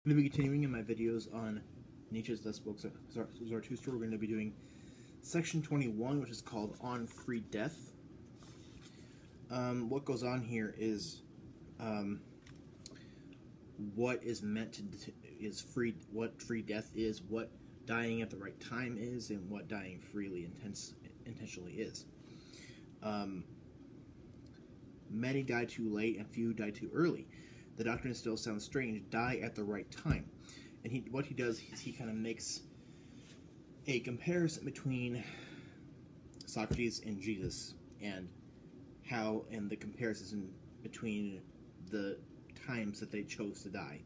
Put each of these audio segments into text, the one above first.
I'm going to be continuing in my videos on Nietzsche's Thus book, Zarathustra. We're going to be doing section 21, which is called On Free Death. What goes on here is what is meant to is free, what free death is, what dying at the right time is, and what dying freely intentionally is. Many die too late and few die too early. The doctrine still sounds strange. Die at the right time. And what he does is he kind of makes a comparison between Socrates and Jesus, and how, and the comparison between the times that they chose to die.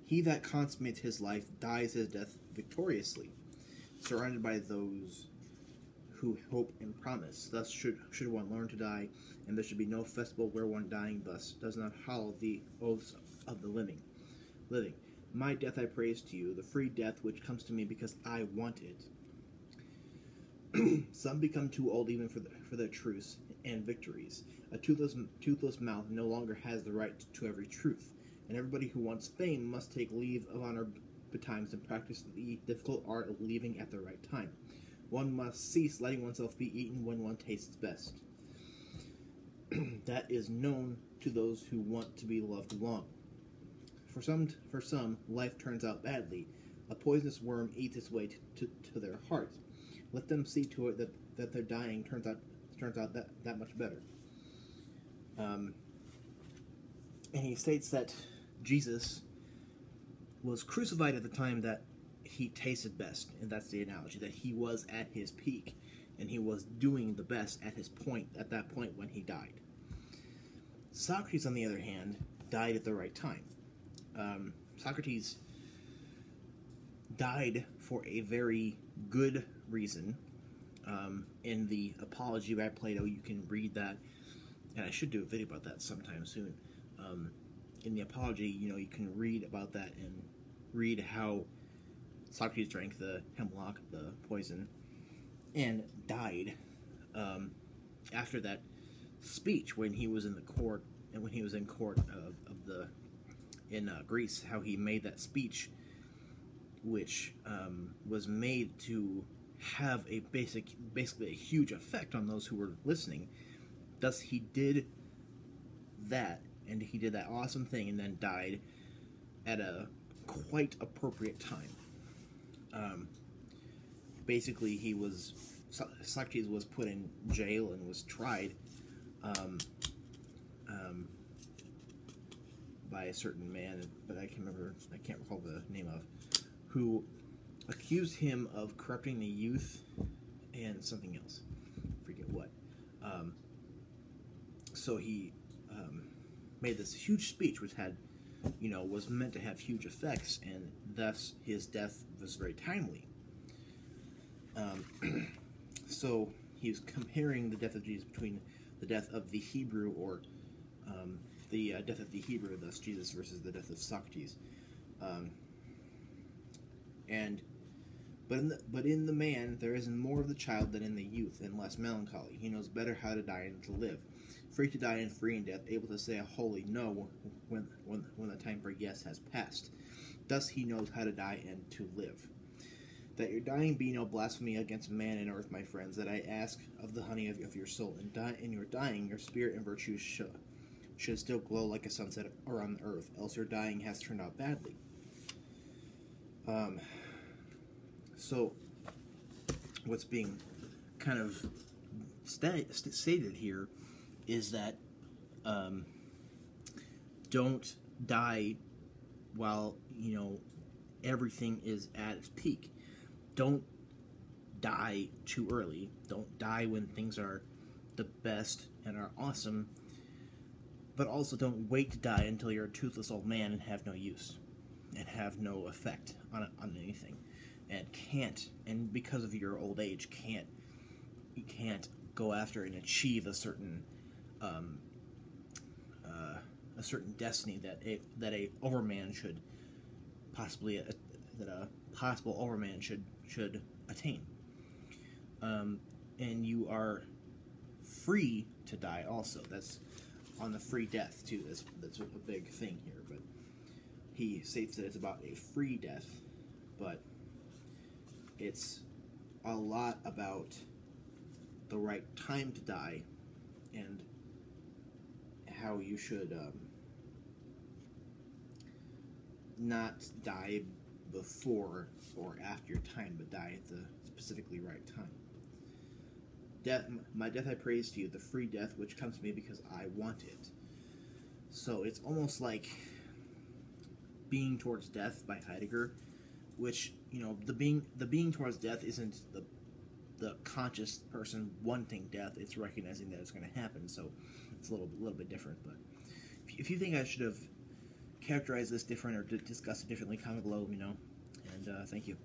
He that consummates his life dies his death victoriously, surrounded by those who hope and promise. Thus should one learn to die, and there should be no festival where one dying thus does not hallow the oaths of the living. My death I praise to you, the free death which comes to me because I want it. Some become too old even for their truths and victories. A toothless mouth no longer has the right to every truth, and everybody who wants fame must take leave of honor betimes and practice the difficult art of leaving at the right time. One must cease letting oneself be eaten when one tastes best. That is known to those who want to be loved long. For some, life turns out badly. A poisonous worm eats its way to their heart. Let them see to it that their dying turns out that much better. And he states that Jesus was crucified at the time that he tasted best, and that's the analogy, that he was at his peak, and he was doing the best at that point when he died. Socrates, on the other hand, died at the right time. Socrates died for a very good reason. In the Apology by Plato, you can read that, and I should do a video about that sometime soon. In the Apology, you can read about that and read how Socrates drank the hemlock, the poison, and died after that speech when he was in the court, and when he was in court in Greece, how he made that speech, which was made to have a basically a huge effect on those who were listening. Thus, he did that, and he did that awesome thing, and then died at a quite appropriate time. Basically, Socrates was put in jail and was tried by a certain man, but I can't recall the name of, who accused him of corrupting the youth and something else. I forget what. So he made this huge speech, which had, was meant to have huge effects, and thus his death was very timely. So he was comparing the death of Jesus between the death of the Hebrew, or the death of the Hebrew, thus Jesus, versus the death of Socrates. But in the man there is more of the child than in the youth, and less melancholy. He knows better how to die and to live, free to die and free in death, able to say a holy no when the time for yes has passed. Thus he knows how to die and to live. That your dying be no blasphemy against man and earth, my friends, that I ask of the honey of your soul. In your dying, your spirit and virtues should still glow like a sunset around the earth, else your dying has turned out badly. So what's being kind of stated here is that don't die while everything is at its peak. Don't die too early. Don't die when things are the best and are awesome. But also don't wait to die until you're a toothless old man and have no use and have no effect on anything, and because of your old age you can't go after and achieve a certain destiny that a overman should possibly that a possible overman should attain. And you are free to die also. That's on the free death too. That's a big thing here, but he states that it's about a free death, but it's a lot about the right time to die and how you should not die before or after your time, but die at the specifically right time. My death I praise to you, the free death which comes to me because I want it. So it's almost like Being Towards Death by Heidegger, which, you know, the being towards death isn't the conscious person wanting death, it's recognizing that it's going to happen, so it's a little bit different. But if you think I should have characterized this different or discussed it differently, comment below, let me know, and thank you.